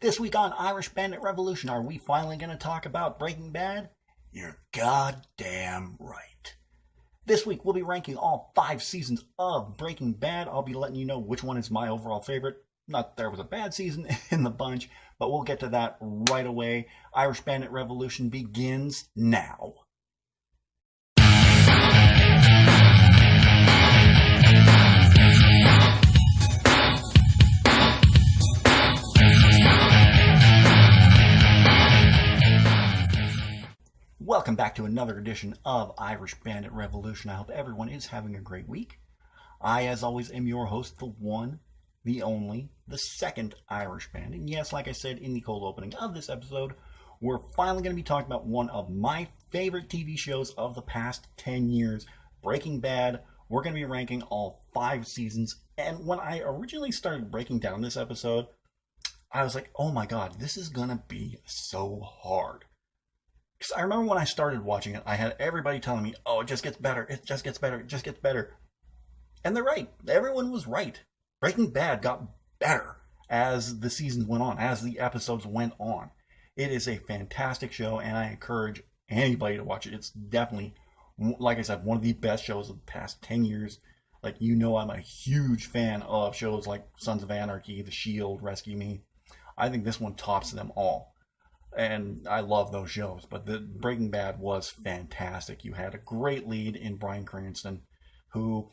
This week on Irish Bandit Revolution, are we finally going to talk about Breaking Bad? You're goddamn right. This week we'll be ranking all 5 seasons of Breaking Bad. I'll be letting you know which one is my overall favorite. Not that there was a bad season in the bunch, but we'll get to that right away. Irish Bandit Revolution begins now. Welcome back to another edition of Irish Bandit Revolution. I hope everyone is having a great week. I, as always, am your host, the one, the only, the second Irish Bandit. And yes, like I said in the cold opening of this episode, we're finally going to be talking about one of my favorite TV shows of the past 10 years, Breaking Bad. We're going to be ranking all 5 seasons. And when I originally started breaking down this episode, I was like, oh my god, this is going to be so hard. Because I remember when I started watching it, I had everybody telling me, oh, it just gets better, it just gets better, it just gets better. And they're right. Everyone was right. Breaking Bad got better as the seasons went on, as the episodes went on. It is a fantastic show, and I encourage anybody to watch it. It's definitely, like I said, one of the best shows of the past 10 years. Like, you know, I'm a huge fan of shows like Sons of Anarchy, The Shield, Rescue Me. I think this one tops them all. And I love those shows, but the Breaking Bad was fantastic. You had a great lead in Bryan Cranston, who,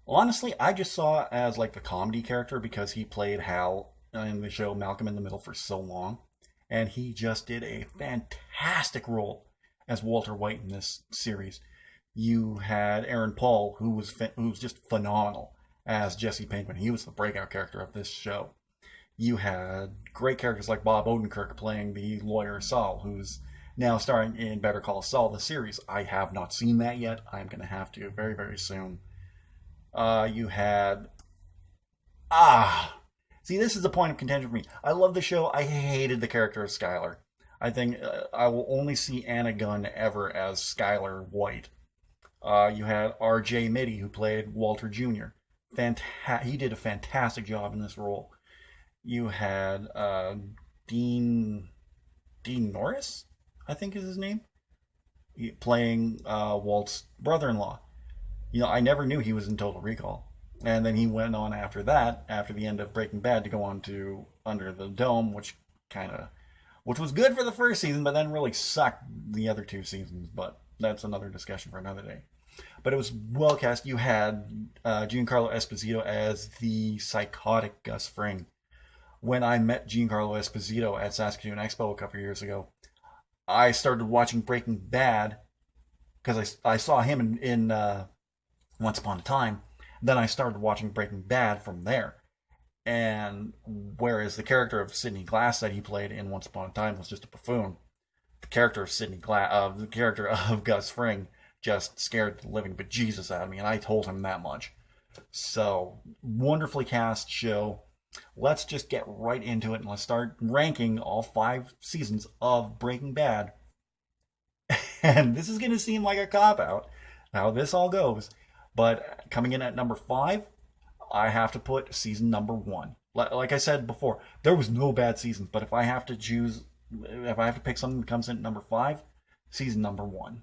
honestly, I just saw as like the comedy character because he played Hal in the show Malcolm in the Middle for so long. And he just did a fantastic role as Walter White in this series. You had Aaron Paul, who was just phenomenal as Jesse Pinkman. He was the breakout character of this show. You had great characters like Bob Odenkirk playing the lawyer Saul, who's now starring in Better Call Saul, the series. I have not seen that yet. I'm going to have to very, very soon. You had... See, this is a point of contention for me. I love the show. I hated the character of Skyler. I think I will only see Anna Gunn ever as Skyler White. You had R.J. Mitty, who played Walter Jr. He did a fantastic job in this role. You had Dean Norris, I think is his name, playing Walt's brother-in-law. You know, I never knew he was in Total Recall. And then he went on after that, after the end of Breaking Bad, to go on to Under the Dome, which was good for the first season, but then really sucked the other 2 seasons. But that's another discussion for another day. But it was well cast. You had Giancarlo Esposito as the psychotic Gus Fring. When I met Giancarlo Esposito at Saskatoon Expo a couple of years ago, I started watching Breaking Bad because I saw him in Once Upon a Time. Then I started watching Breaking Bad from there. And whereas the character of Sidney Glass that he played in Once Upon a Time was just a buffoon, the character of Gus Fring just scared the living bejesus out of me, and I told him that much. So, wonderfully cast show. Let's just get right into it and let's start ranking all 5 seasons of Breaking Bad. And this is going to seem like a cop-out, how this all goes. But coming in at number 5, I have to put season number 1. Like I said before, there was no bad seasons, but if I have to pick something that comes in at number 5, season number 1.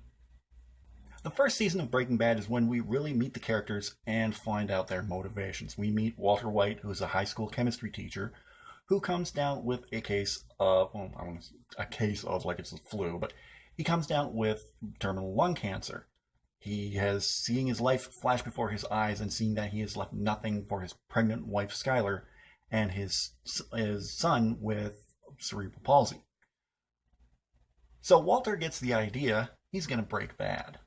The first season of Breaking Bad is when we really meet the characters and find out their motivations. We meet Walter White, who's a high school chemistry teacher, who comes down with a case of, like it's the flu, but he comes down with terminal lung cancer. He has seeing his life flash before his eyes and seeing that he has left nothing for his pregnant wife, Skyler, and his son with cerebral palsy. So Walter gets the idea he's going to break bad.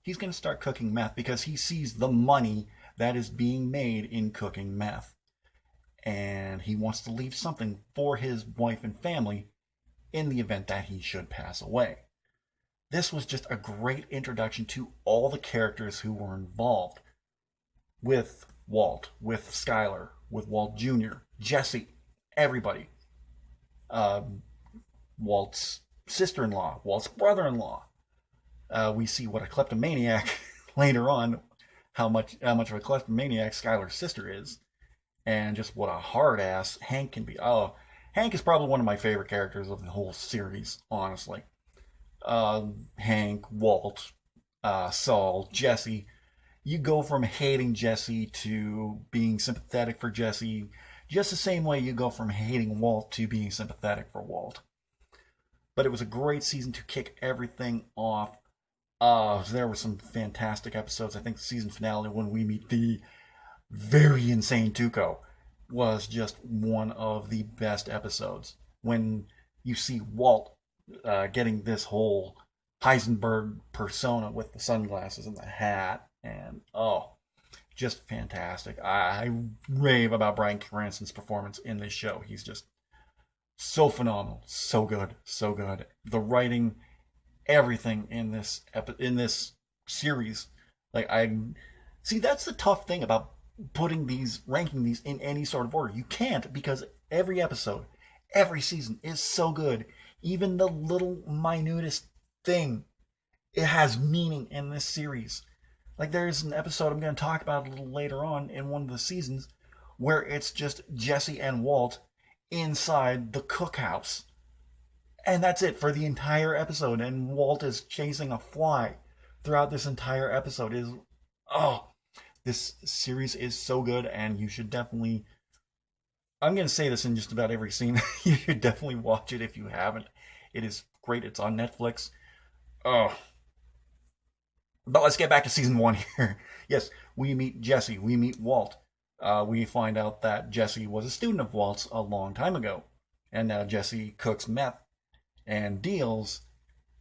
He's going to start cooking meth because he sees the money that is being made in cooking meth. And he wants to leave something for his wife and family in the event that he should pass away. This was just a great introduction to all the characters who were involved. With Walt, with Skyler, with Walt Jr., Jesse, everybody. Walt's sister-in-law, Walt's brother-in-law. We see what a kleptomaniac later on, how much of a kleptomaniac Skyler's sister is, and just what a hard ass Hank can be. Oh, Hank is probably one of my favorite characters of the whole series, honestly. Hank, Walt, Saul, Jesse. You go from hating Jesse to being sympathetic for Jesse, just the same way you go from hating Walt to being sympathetic for Walt. But it was a great season to kick everything off. There were some fantastic episodes. I think the season finale, when we meet the very insane Tuco, was just one of the best episodes. When you see Walt getting this whole Heisenberg persona with the sunglasses and the hat, and just fantastic. I rave about Bryan Cranston's performance in this show. He's just so phenomenal, so good, so good. The writing, everything in this series, like I see, that's the tough thing about ranking these in any sort of order. You can't, because every episode, every season is so good. Even the little minutest thing, it has meaning in this series. Like there's an episode I'm going to talk about a little later on in one of the seasons where it's just Jesse and Walt inside the cookhouse. And that's it for the entire episode. And Walt is chasing a fly throughout this entire episode. This series is so good, and you should definitely, I'm going to say this in just about every scene, you should definitely watch it if you haven't. It is great. It's on Netflix. But let's get back to season 1 here. Yes, we meet Jesse. We meet Walt. We find out that Jesse was a student of Walt's a long time ago. And now Jesse cooks meth and deals,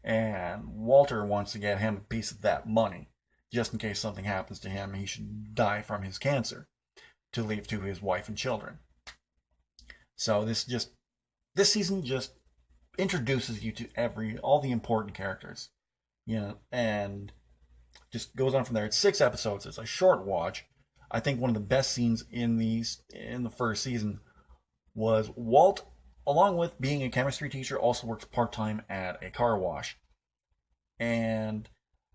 and Walter wants to get him a piece of that money, just in case something happens to him and he should die from his cancer, to leave to his wife and children. So this season just introduces you to all the important characters, and just goes on from there. It's 6 episodes. It's a short watch. I think one of the best scenes in the first season was Walt, along with being a chemistry teacher, also works part-time at a car wash. And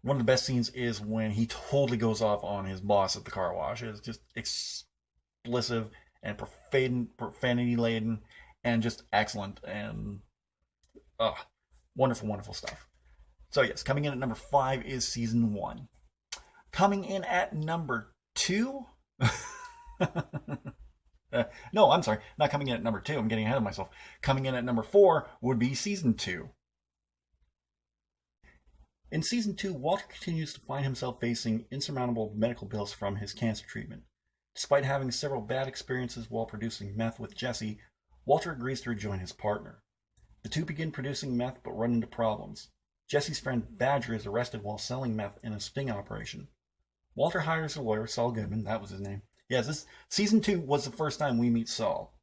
one of the best scenes is when he totally goes off on his boss at the car wash. It's just explicit and profanity laden and just excellent, and wonderful, wonderful stuff. So yes, coming in at number 5 is season 1. Coming in at number 2? No, I'm sorry, not coming in at number 2. I'm getting ahead of myself. Coming in at number 4 would be season 2. In season 2, Walter continues to find himself facing insurmountable medical bills from his cancer treatment. Despite having several bad experiences while producing meth with Jesse, Walter agrees to rejoin his partner. The two begin producing meth but run into problems. Jesse's friend Badger is arrested while selling meth in a sting operation. Walter hires a lawyer, Saul Goodman, that was his name. Yes, this season 2 was the first time we meet Saul.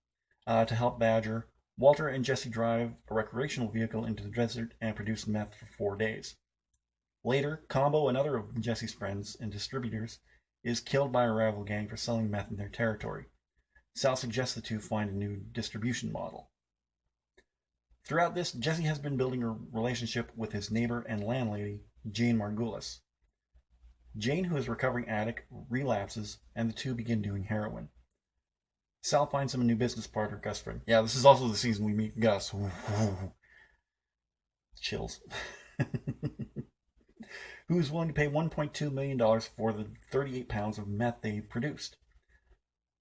To help Badger, Walter and Jesse drive a recreational vehicle into the desert and produce meth for 4 days. Later, Combo, another of Jesse's friends and distributors, is killed by a rival gang for selling meth in their territory. Sal suggests the two find a new distribution model. Throughout this, Jesse has been building a relationship with his neighbor and landlady, Jane Margulis. Jane, who is a recovering addict, relapses, and the two begin doing heroin. Sal finds him a new business partner, Gus Fring. Yeah, this is also the season we meet Gus. Ooh. Chills. Who is willing to pay $1.2 million for the 38 pounds of meth they produced.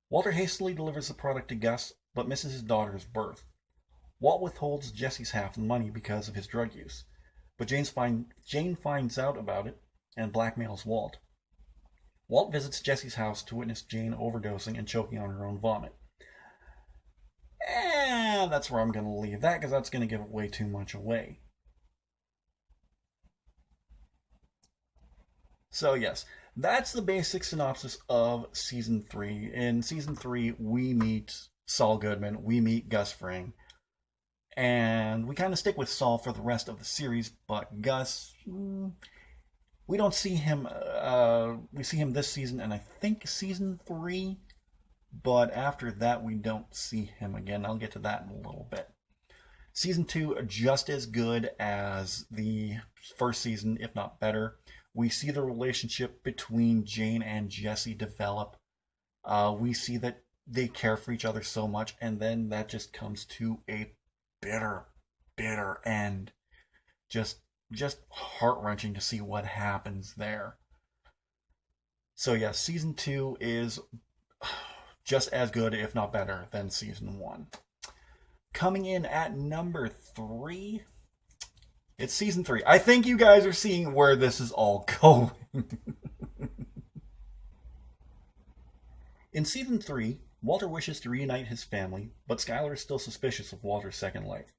Walter hastily delivers the product to Gus, but misses his daughter's birth. Walt withholds Jesse's half of the money because of his drug use, but Jane finds out about it and blackmails Walt. Walt visits Jesse's house to witness Jane overdosing and choking on her own vomit. And that's where I'm going to leave that, because that's going to give way too much away. So yes, that's the basic synopsis of Season 3. In Season 3, we meet Saul Goodman, we meet Gus Fring, and we kind of stick with Saul for the rest of the series, but Gus, we don't see him, we see him this season, and I think Season 3, but after that we don't see him again. I'll get to that in a little bit. Season 2, just as good as the first season, if not better. We see the relationship between Jane and Jesse develop. We see that they care for each other so much, and then that just comes to a bitter, bitter end. Just just heart-wrenching to see what happens there. So yeah, season 2 is just as good, if not better, than season 1. Coming in at number 3, it's season 3. I think you guys are seeing where this is all going. In season 3, Walter wishes to reunite his family, but Skylar is still suspicious of Walter's second life.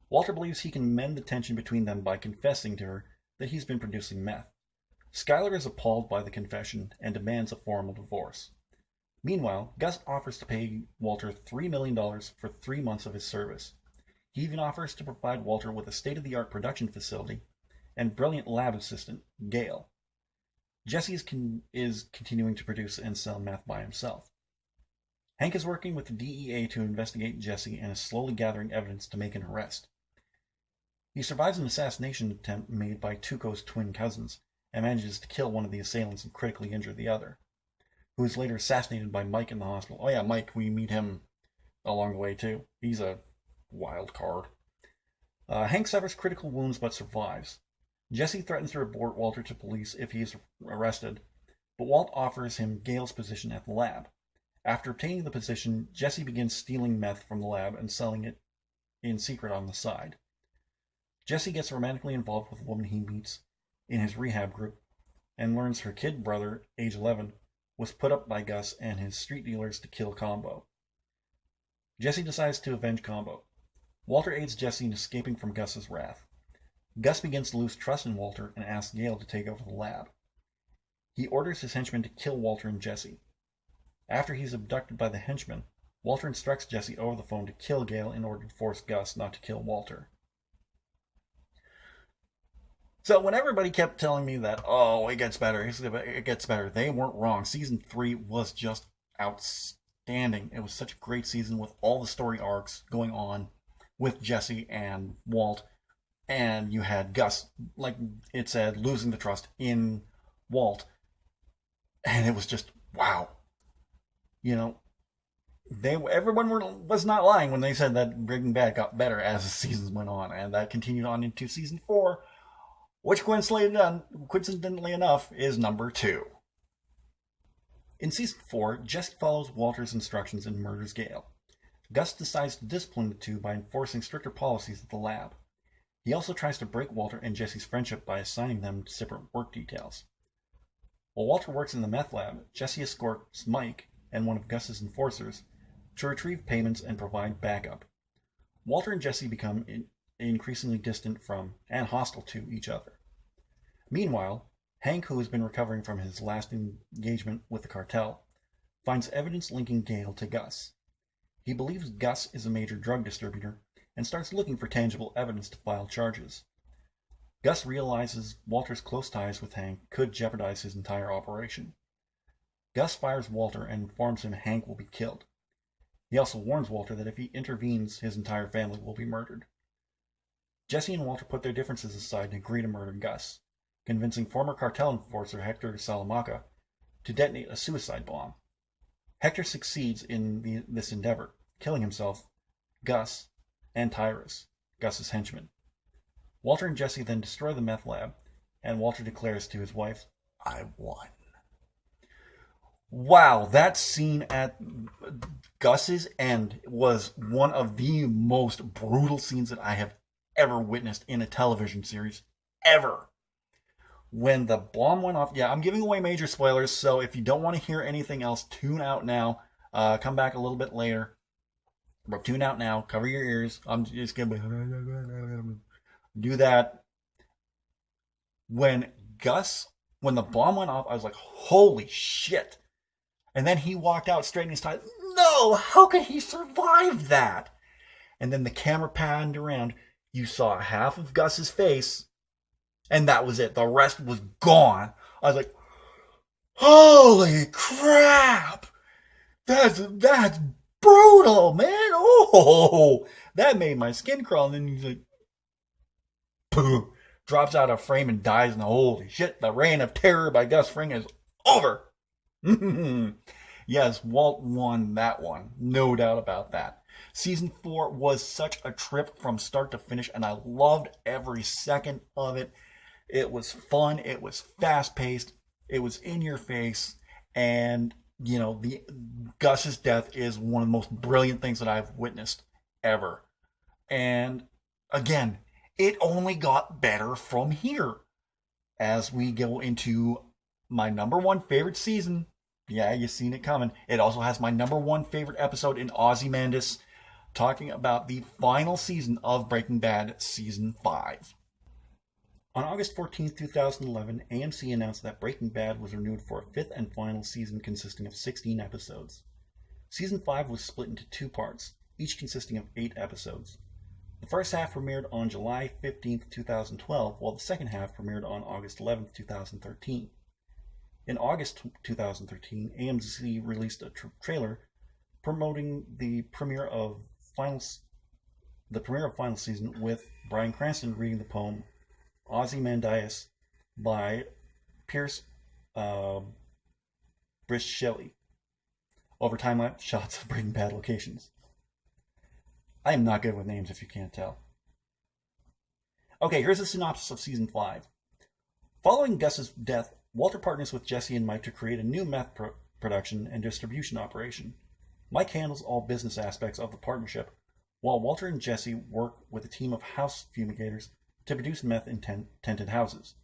Walter believes he can mend the tension between them by confessing to her that he's been producing meth. Skylar is appalled by the confession and demands a formal divorce. Meanwhile, Gus offers to pay Walter $3 million for 3 months of his service. He even offers to provide Walter with a state-of-the-art production facility and brilliant lab assistant, Gail. Jesse is continuing to produce and sell meth by himself. Hank is working with the DEA to investigate Jesse and is slowly gathering evidence to make an arrest. He survives an assassination attempt made by Tuco's twin cousins and manages to kill one of the assailants and critically injure the other, who is later assassinated by Mike in the hospital. Oh yeah, Mike, we meet him along the way too. He's a wild card. Hank suffers critical wounds but survives. Jesse threatens to report Walter to police if he is arrested, but Walt offers him Gail's position at the lab. After obtaining the position, Jesse begins stealing meth from the lab and selling it in secret on the side. Jesse gets romantically involved with a woman he meets in his rehab group and learns her kid brother, age 11, was put up by Gus and his street dealers to kill Combo. Jesse decides to avenge Combo. Walter aids Jesse in escaping from Gus's wrath. Gus begins to lose trust in Walter and asks Gail to take over the lab. He orders his henchmen to kill Walter and Jesse. After he's abducted by the henchmen, Walter instructs Jesse over the phone to kill Gail in order to force Gus not to kill Walter. So when everybody kept telling me that, oh, it gets better, they weren't wrong. Season 3 was just outstanding. It was such a great season with all the story arcs going on with Jesse and Walt. And you had Gus, like it said, losing the trust in Walt. And it was just, wow. You know, everyone was not lying when they said that Breaking Bad got better as the seasons went on. And that continued on into season 4, which coincidentally enough is number 2. In season 4, Jesse follows Walter's instructions and murders Gail. Gus decides to discipline the two by enforcing stricter policies at the lab. He also tries to break Walter and Jesse's friendship by assigning them to separate work details. While Walter works in the meth lab, Jesse escorts Mike and one of Gus's enforcers to retrieve payments and provide backup. Walter and Jesse become increasingly distant from and hostile to each other. Meanwhile, Hank, who has been recovering from his last engagement with the cartel, finds evidence linking Gail to Gus. He believes Gus is a major drug distributor and starts looking for tangible evidence to file charges. Gus realizes Walter's close ties with Hank could jeopardize his entire operation. Gus fires Walter and informs him Hank will be killed. He also warns Walter that if he intervenes, his entire family will be murdered. Jesse and Walter put their differences aside and agree to murder Gus, convincing former cartel enforcer Hector Salamanca to detonate a suicide bomb. Hector succeeds in this endeavor, killing himself, Gus, and Tyrus, Gus's henchman. Walter and Jesse then destroy the meth lab, and Walter declares to his wife, "I won." Wow, that scene at Gus's end was one of the most brutal scenes that I have ever witnessed in a television series, ever. When the bomb went off, yeah, I'm giving away major spoilers, so if you don't want to hear anything else, tune out now. Come back a little bit later. But tune out now. Cover your ears. I'm just going to do that. When the bomb went off, I was like, holy shit. And then he walked out straight in his tie. No, how could he survive that? And then the camera panned around. You saw half of Gus's face, and that was it. The rest was gone. I was like, holy crap. That's brutal, man. Oh, that made my skin crawl. And then he's like, boom, drops out of frame and dies. And holy shit, the reign of terror by Gus Fring is over. Yes, Walt won that one. No doubt about that. Season 4 was such a trip from start to finish, and I loved every second of it. It was fun, it was fast paced, it was in your face, and the Gus's death is one of the most brilliant things that I've witnessed ever. And again, it only got better from here as we go into my number one favorite season. Yeah, you've seen it coming. It also has my number one favorite episode in Ozymandias, talking about the final season of Breaking Bad, Season 5. On August 14th, 2011, AMC announced that Breaking Bad was renewed for a fifth and final season consisting of 16 episodes. Season 5 was split into two parts, each consisting of 8 episodes. The first half premiered on July 15th, 2012, while the second half premiered on August 11th, 2013. In August 2013, AMC released a trailer promoting the premiere of final season, with Bryan Cranston reading the poem Ozymandias by Pierce Brish Shelley over time-lapse shots of Breaking Bad locations. I am not good with names if you can't tell. Okay, here's a synopsis of Season 5. Following Gus's death, Walter partners with Jesse and Mike to create a new meth production and distribution operation. Mike handles all business aspects of the partnership, while Walter and Jesse work with a team of house fumigators to produce meth in tented houses.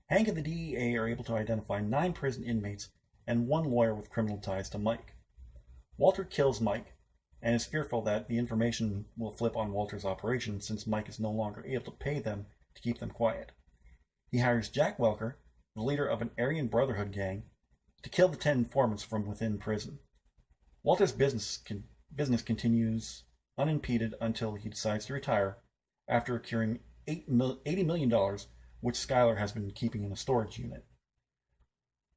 Hank and the DEA are able to identify 9 prison inmates and 1 lawyer with criminal ties to Mike. Walter kills Mike and is fearful that the information will flip on Walter's operation since Mike is no longer able to pay them to keep them quiet. He hires Jack Welker, the leader of an Aryan Brotherhood gang, to kill the 10 informants from within prison. Walter's business continues unimpeded until he decides to retire after accruing $80 million, which Skyler has been keeping in a storage unit.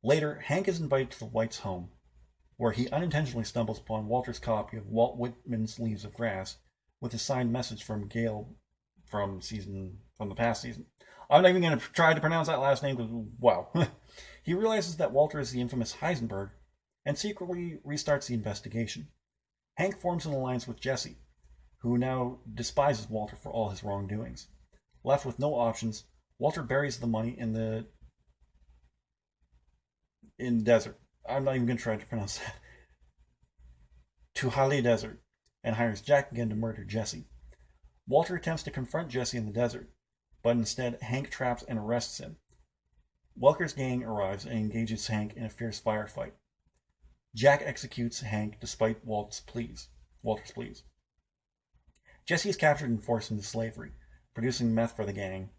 Later, Hank is invited to the Whites' home, where he unintentionally stumbles upon Walter's copy of Walt Whitman's Leaves of Grass with a signed message from Gale from the past season. I'm not even going to try to pronounce that last name because, wow. He realizes that Walter is the infamous Heisenberg and secretly restarts the investigation. Hank forms an alliance with Jesse, who now despises Walter for all his wrongdoings. Left with no options, Walter buries the money in the desert. I'm not even going to try to pronounce that. Tuhali Desert, and hires Jack again to murder Jesse. Walter attempts to confront Jesse in the desert, but instead Hank traps and arrests him. Welker's gang arrives and engages Hank in a fierce firefight. Jack executes Hank despite Walter's pleas. Jesse is captured and forced into slavery, producing meth for the gang.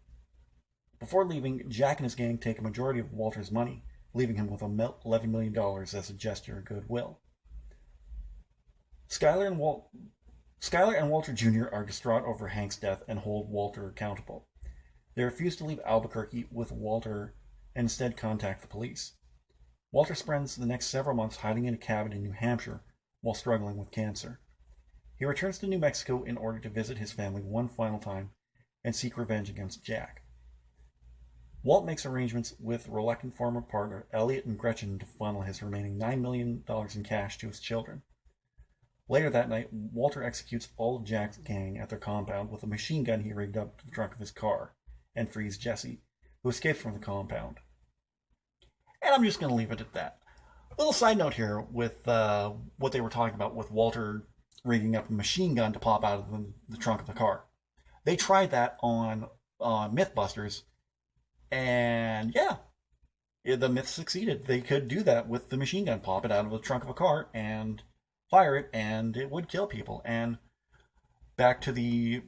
Before leaving, Jack and his gang take a majority of Walter's money, leaving him with $11 million as a gesture of goodwill. Skyler and Walter Jr. are distraught over Hank's death and hold Walter accountable. They refuse to leave Albuquerque with Walter and instead contact the police. Walter spends the next several months hiding in a cabin in New Hampshire while struggling with cancer. He returns to New Mexico in order to visit his family one final time and seek revenge against Jack. Walt makes arrangements with reluctant former partner Elliot and Gretchen to funnel his remaining $9 million in cash to his children. Later that night, Walter executes all of Jack's gang at their compound with a machine gun he rigged up to the trunk of his car, and frees Jesse, who escapes from the compound. And I'm just going to leave it at that. Little side note here with what they were talking about with Walter rigging up a machine gun to pop out of the trunk of the car. They tried that on Mythbusters, and yeah, the myth succeeded. They could do that with the machine gun, pop it out of the trunk of a car and fire it, and it would kill people. And back to the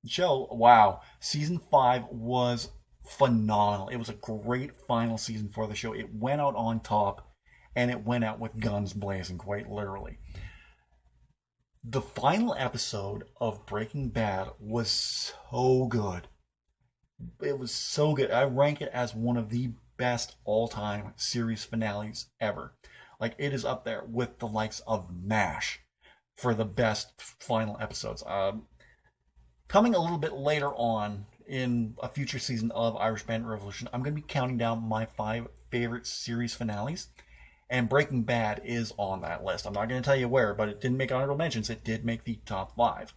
show. Wow, season 5 was phenomenal. It was a great final season for the show. It went out on top, and it went out with guns blazing, quite literally. The final episode of Breaking Bad was so good. It was so good. I rank it as one of the best all-time series finales ever. Like, it is up there with the likes of MASH for the best final episodes. Coming a little bit later on in a future season of Irish Bandit Revolution, I'm going to be counting down my 5 favorite series finales. And Breaking Bad is on that list. I'm not going to tell you where, but it didn't make honorable mentions. It did make the top 5.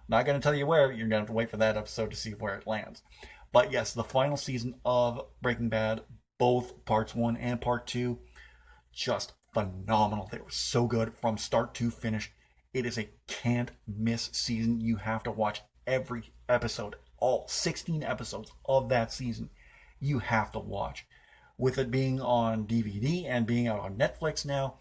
Not going to tell you where. You're going to have to wait for that episode to see where it lands. But yes, the final season of Breaking Bad, both parts 1 and part 2, just phenomenal. They were so good from start to finish. It is a can't miss season. You have to watch every episode, all 16 episodes of that season. You have to watch. With it being on DVD and being out on Netflix now,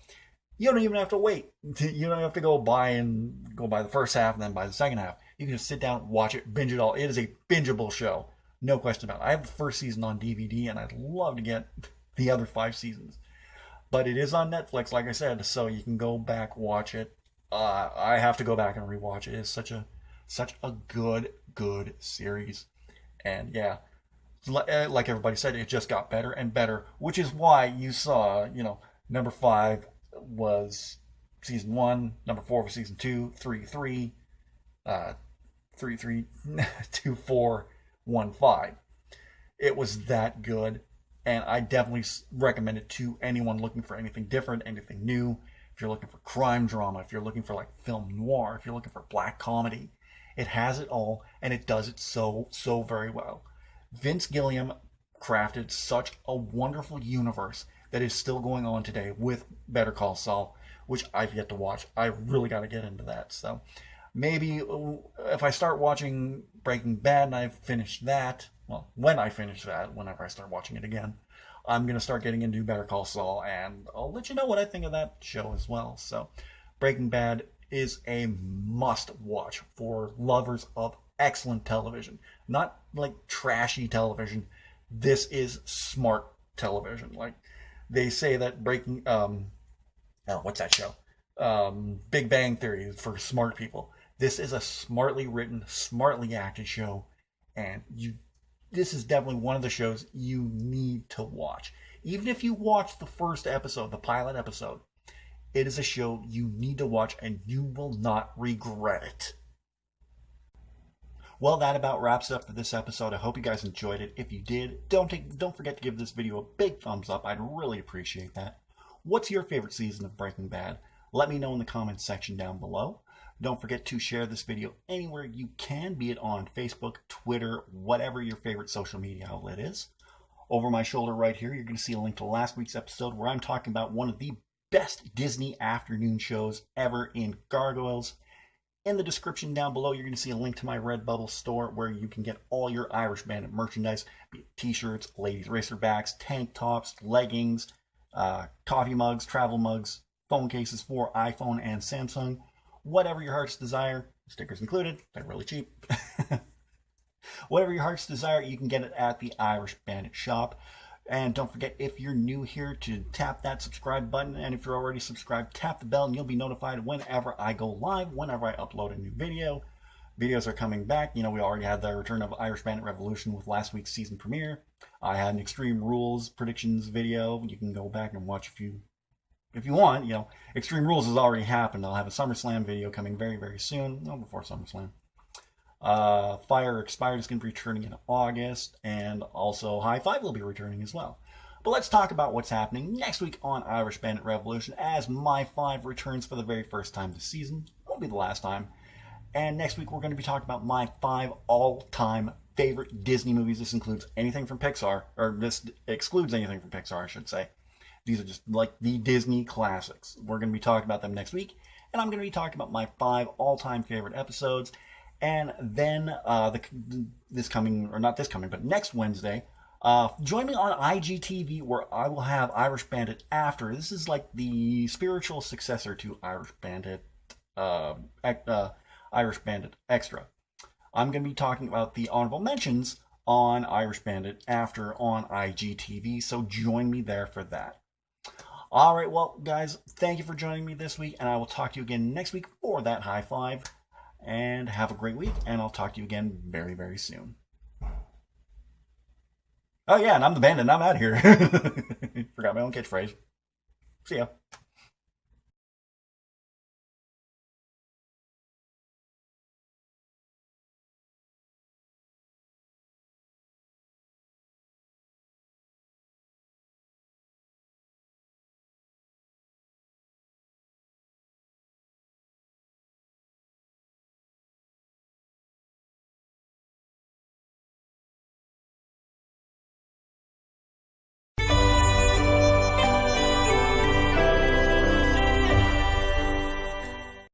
you don't even have to wait. You don't have to go buy the first half and then buy the second half. You can just sit down, watch it, binge it all. It is a bingeable show. No question about it. I have the first season on DVD, and I'd love to get the other 5 seasons. But it is on Netflix, like I said, so you can go back, watch it. I have to go back and rewatch it. It's such a good series. And yeah, like everybody said, it just got better and better, which is why you saw, number 5 was season 1, number 4 was season 2, 3, 2, 4, 1, 5. It was that good, and I definitely recommend it to anyone looking for anything different, anything new. If you're looking for crime drama, if you're looking for like film noir, if you're looking for black comedy, it has it all, and it does it so very well. Vince Gilliam crafted such a wonderful universe that is still going on today with Better Call Saul, which I've yet to watch. I really got to get into that. So maybe if I start watching Breaking Bad and I've finished that, well, when I finish that, whenever I start watching it again, I'm going to start getting into Better Call Saul, and I'll let you know what I think of that show as well. So Breaking Bad is a must-watch for lovers of excellent television. Not like trashy television. This is smart television. Like they say that what's that show? Big Bang Theory is for smart people. This is a smartly written, smartly acted show, and this is definitely one of the shows you need to watch. Even if you watch the first episode, the pilot episode, it is a show you need to watch, and you will not regret it. Well, that about wraps it up for this episode. I hope you guys enjoyed it. If you did, don't forget to give this video a big thumbs up. I'd really appreciate that. What's your favorite season of Breaking Bad? Let me know in the comments section down below. Don't forget to share this video anywhere you can, be it on Facebook, Twitter, whatever your favorite social media outlet is. Over my shoulder right here, you're going to see a link to last week's episode where I'm talking about one of the best Disney afternoon shows ever in Gargoyles. In the description down below, you're going to see a link to my Redbubble store where you can get all your Irish Bandit merchandise, be it t-shirts, ladies' racerbacks, tank tops, leggings, coffee mugs, travel mugs, phone cases for iPhone and Samsung, whatever your heart's desire, stickers included, they're really cheap. Whatever your heart's desire, you can get it at the Irish Bandit shop. And don't forget, if you're new here, to tap that subscribe button. And if you're already subscribed, tap the bell and you'll be notified whenever I go live, whenever I upload a new video. Videos are coming back. We already had the return of Irish Bandit Revolution with last week's season premiere. I had an Extreme Rules predictions video. You can go back and watch if you want. Extreme Rules has already happened. I'll have a SummerSlam video coming very soon. No, before SummerSlam. Fire Expired is going to be returning in August, and also High Five will be returning as well. But let's talk about what's happening next week on Irish Bandit Revolution, as My 5 returns for the very first time this season. Won't be the last time. And next week we're going to be talking about my 5 all-time favorite Disney movies. This includes anything from Pixar, or this excludes anything from Pixar, I should say. These are just like the Disney classics. We're going to be talking about them next week, and I'm going to be talking about my 5 all-time favorite episodes. And then next Wednesday, join me on IGTV, where I will have Irish Bandit After. This is like the spiritual successor to Irish Bandit Extra. I'm going to be talking about the honorable mentions on Irish Bandit After on IGTV, so join me there for that. All right, well, guys, thank you for joining me this week, and I will talk to you again next week for that High Five. And have a great week, and I'll talk to you again very soon. Oh yeah, and I'm the Bandit, and I'm out of here. Forgot my own catchphrase. See ya.